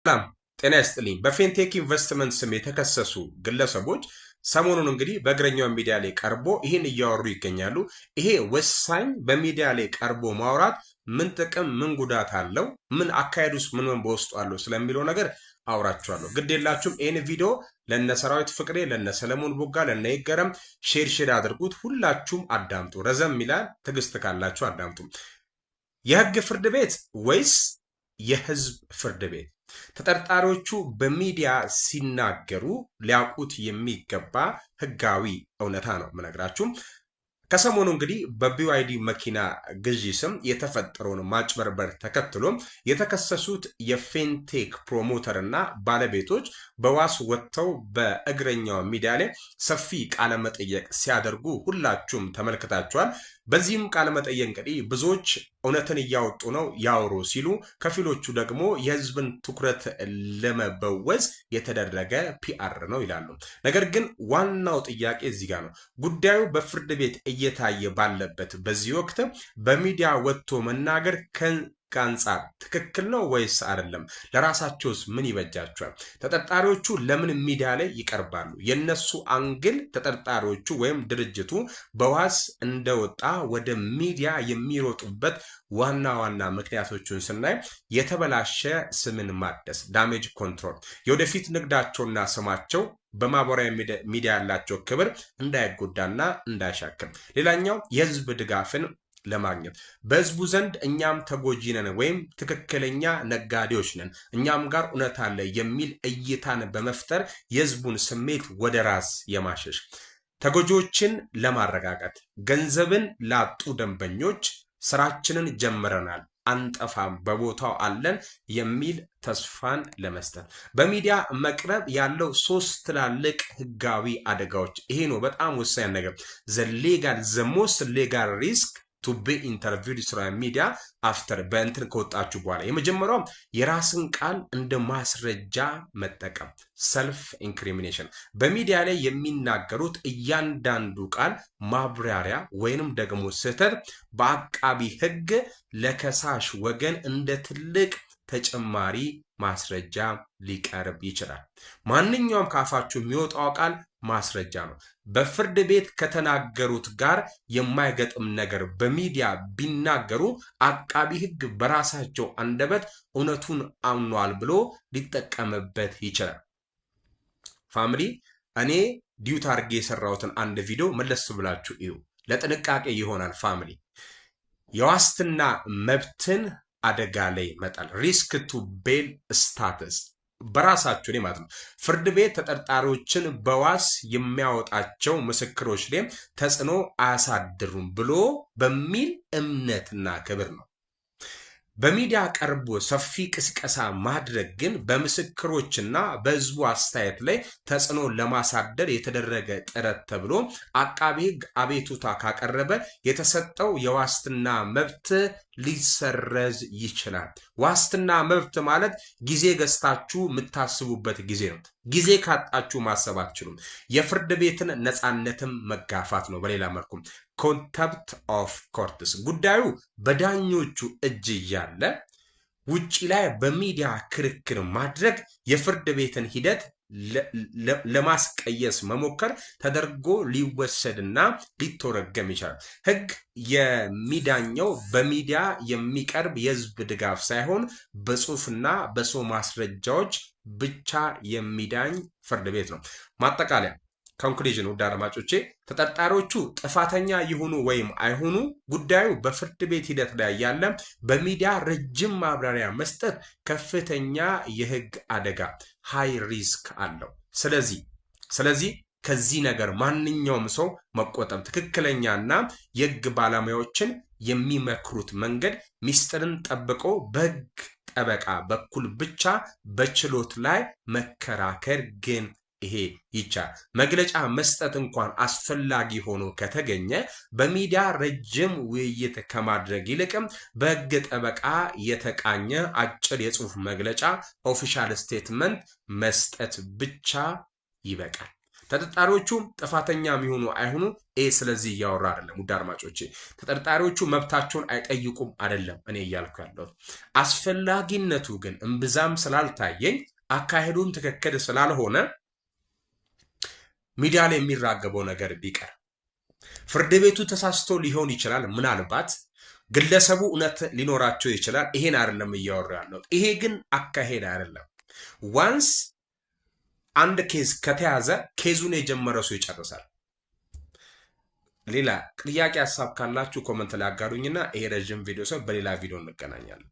ሰላም ጤና ይስጥልኝ። በፌንቴክ ኢንቨስትመንት ስም የተከሰሱ ግለሰቦች ሰሞኑን እንግዲህ በእግረኛው ሚዲያ ላይ ቀርቦ ይህን እያወሩ ይገኛሉ። ይሄ ወሳኝ በሚዲያ ላይ ቀርቦ ማውራት ምን ጥቅም ምን ጉዳት አለው፣ ምን አካሄዱስ ምን በውስጡ አለው ስለሚለው ነገር አውራችኋለሁ። ግድ የላችሁም ይህን ቪዲዮ ለነ ሰራዊት ፍቅሬ፣ ለነ ሰለሞን ቦጋ፣ ለነ ይገረም ሼር አድርጉት። ሁላችሁም አዳምጡ። ረዘም ይላል፣ ትዕግስት ካላችሁ አዳምጡ። የህግ ፍርድ ቤት ወይስ የህዝብ ፍርድ ቤት? ተጠርጣሪዎቹ በሚዲያ ሲናገሩ ሊያውቁት የሚገባ ህጋዊ እውነታ ነው የምነግራችሁ። ከሰሞኑ እንግዲህ በቢዋይዲ መኪና ግዢ ስም የተፈጠረውን ማጭበርበር ተከትሎ የተከሰሱት የፌንቴክ ፕሮሞተር እና ባለቤቶች በዋስ ወጥተው በእግረኛው ሚዲያ ላይ ሰፊ ቃለ መጠየቅ ሲያደርጉ ሁላችሁም ተመልክታችኋል። በዚህም ቃለ መጠየቅ እንግዲህ ብዙዎች እውነትን እያወጡ ነው ያወሩ ሲሉ፣ ከፊሎቹ ደግሞ የህዝብን ትኩረት ለመበወዝ የተደረገ ፒአር ነው ይላሉ። ነገር ግን ዋናው ጥያቄ እዚህ ጋር ነው። ጉዳዩ በፍርድ ቤት እየታየ ባለበት በዚህ ወቅት በሚዲያ ወጥቶ መናገር ከአንጻር ትክክል ነው ወይስ አይደለም? ለራሳቸውስ ምን ይበጃቸዋል? ተጠርጣሪዎቹ ለምን ሚዲያ ላይ ይቀርባሉ? የነሱ አንግል ተጠርጣሪዎቹ ወይም ድርጅቱ በዋስ እንደወጣ ወደ ሚዲያ የሚሮጡበት ዋና ዋና ምክንያቶቹን ስናይ የተበላሸ ስምን ማደስ ዳሜጅ ኮንትሮል፣ የወደፊት ንግዳቸውና ስማቸው በማህበራዊ ሚዲያ ያላቸው ክብር እንዳይጎዳና እንዳይሻክም፣ ሌላኛው የህዝብ ድጋፍን ለማግኘት በህዝቡ ዘንድ እኛም ተጎጂ ነን ወይም ትክክለኛ ነጋዴዎች ነን እኛም ጋር እውነት አለ የሚል እይታን በመፍጠር የህዝቡን ስሜት ወደ ራስ የማሸሽ፣ ተጎጂዎችን ለማረጋጋት፣ ገንዘብን ላጡ ደንበኞች ስራችንን ጀምረናል አንጠፋም በቦታው አለን የሚል ተስፋን ለመስጠት በሚዲያ መቅረብ ያለው ሶስት ትላልቅ ህጋዊ አደጋዎች። ይሄ ነው በጣም ወሳኝ ነገር። the most legal risk to be interviewed through media after በእንትን ከወጣችሁ በኋላ የመጀመሪያው የራስን ቃል እንደ ማስረጃ መጠቀም ሰልፍ ኢንክሪሚኔሽን። በሚዲያ ላይ የሚናገሩት እያንዳንዱ ቃል ማብራሪያ ወይንም ደግሞ ስህተት በአቃቢ ህግ ለከሳሽ ወገን እንደ ትልቅ ተጨማሪ ማስረጃ ሊቀርብ ይችላል። ማንኛውም ካፋችሁ የሚወጣው ቃል ማስረጃ ነው። በፍርድ ቤት ከተናገሩት ጋር የማይገጥም ነገር በሚዲያ ቢናገሩ አቃቢ ህግ በራሳቸው አንደበት እውነቱን አምኗል ብሎ ሊጠቀምበት ይችላል። ፋሚሊ እኔ ዲዩት አድርጌ የሰራሁትን አንድ ቪዲዮ መለስ ብላችሁ እዩ፣ ለጥንቃቄ ይሆናል። ፋሚሊ የዋስትና መብትን አደጋ ላይ መጣል ሪስክ ቱ ቤል ስታተስ በራሳቸው ላይ ማለት ነው። ፍርድ ቤት ተጠርጣሪዎችን በዋስ የሚያወጣቸው ምስክሮች ላይ ተጽዕኖ አያሳድሩም ብሎ በሚል እምነትና ክብር ነው። በሚዲያ ቀርቦ ሰፊ ቅስቀሳ ማድረግ ግን በምስክሮችና በህዝቡ አስተያየት ላይ ተጽዕኖ ለማሳደር የተደረገ ጥረት ተብሎ አቃቤ ህግ አቤቱታ ካቀረበ የተሰጠው የዋስትና መብት ሊሰረዝ ይችላል። ዋስትና መብት ማለት ጊዜ ገዝታችሁ የምታስቡበት ጊዜ ነው። ጊዜ ካጣችሁ ማሰብ አትችሉም። የፍርድ ቤትን ነፃነትም መጋፋት ነው። በሌላ መልኩ ኮንተምፕት ኦፍ ኮርትስ ጉዳዩ በዳኞቹ እጅ እያለ ውጪ ላይ በሚዲያ ክርክር ማድረግ የፍርድ ቤትን ሂደት ለማስቀየስ መሞከር ተደርጎ ሊወሰድና ሊተረጎም ይችላል። ህግ የሚዳኘው በሚዲያ የሚቀርብ የህዝብ ድጋፍ ሳይሆን በጽሁፍና በሰው ማስረጃዎች ብቻ የሚዳኝ ፍርድ ቤት ነው። ማጠቃለያ ኮንክሉዥን ውድ አድማጮቼ፣ ተጠርጣሪዎቹ ጥፋተኛ ይሁኑ ወይም አይሁኑ ጉዳዩ በፍርድ ቤት ሂደት ላይ ያለ በሚዲያ ረጅም ማብራሪያ መስጠት ከፍተኛ የህግ አደጋ ሃይ ሪስክ አለው። ስለዚህ ከዚህ ነገር ማንኛውም ሰው መቆጠብ፣ ትክክለኛና የህግ ባለሙያዎችን የሚመክሩት መንገድ ሚስጥርን ጠብቆ በህግ ጠበቃ በኩል ብቻ በችሎት ላይ መከራከር ግን ይሄ ይቻላል። መግለጫ መስጠት እንኳን አስፈላጊ ሆኖ ከተገኘ በሚዲያ ረጅም ውይይት ከማድረግ ይልቅም በህግ ጠበቃ የተቃኘ አጭር የጽሁፍ መግለጫ ኦፊሻል ስቴትመንት መስጠት ብቻ ይበቃል። ተጠርጣሪዎቹ ጥፋተኛ የሚሆኑ አይሆኑ ስለዚህ እያወራ አይደለም። ውድ አድማጮቼ ተጠርጣሪዎቹ መብታቸውን አይጠይቁም አይደለም እኔ እያልኩ ያለሁት። አስፈላጊነቱ ግን እምብዛም ስላልታየኝ አካሄዱም ትክክል ስላልሆነ ሚዲያ ላይ የሚራገበው ነገር ቢቀር ፍርድ ቤቱ ተሳስቶ ሊሆን ይችላል። ምናልባት ግለሰቡ እውነት ሊኖራቸው ይችላል። ይሄን አይደለም እያወራ ያለሁት። ይሄ ግን አካሄድ አይደለም። ዋንስ አንድ ኬዝ ከተያዘ ኬዙን የጀመረ ሰው ይጨርሳል። ሌላ ጥያቄ ሀሳብ ካላችሁ ኮመንት ላይ አጋሩኝና ይሄ ረጅም ቪዲዮ ሰው በሌላ ቪዲዮ እንገናኛለን።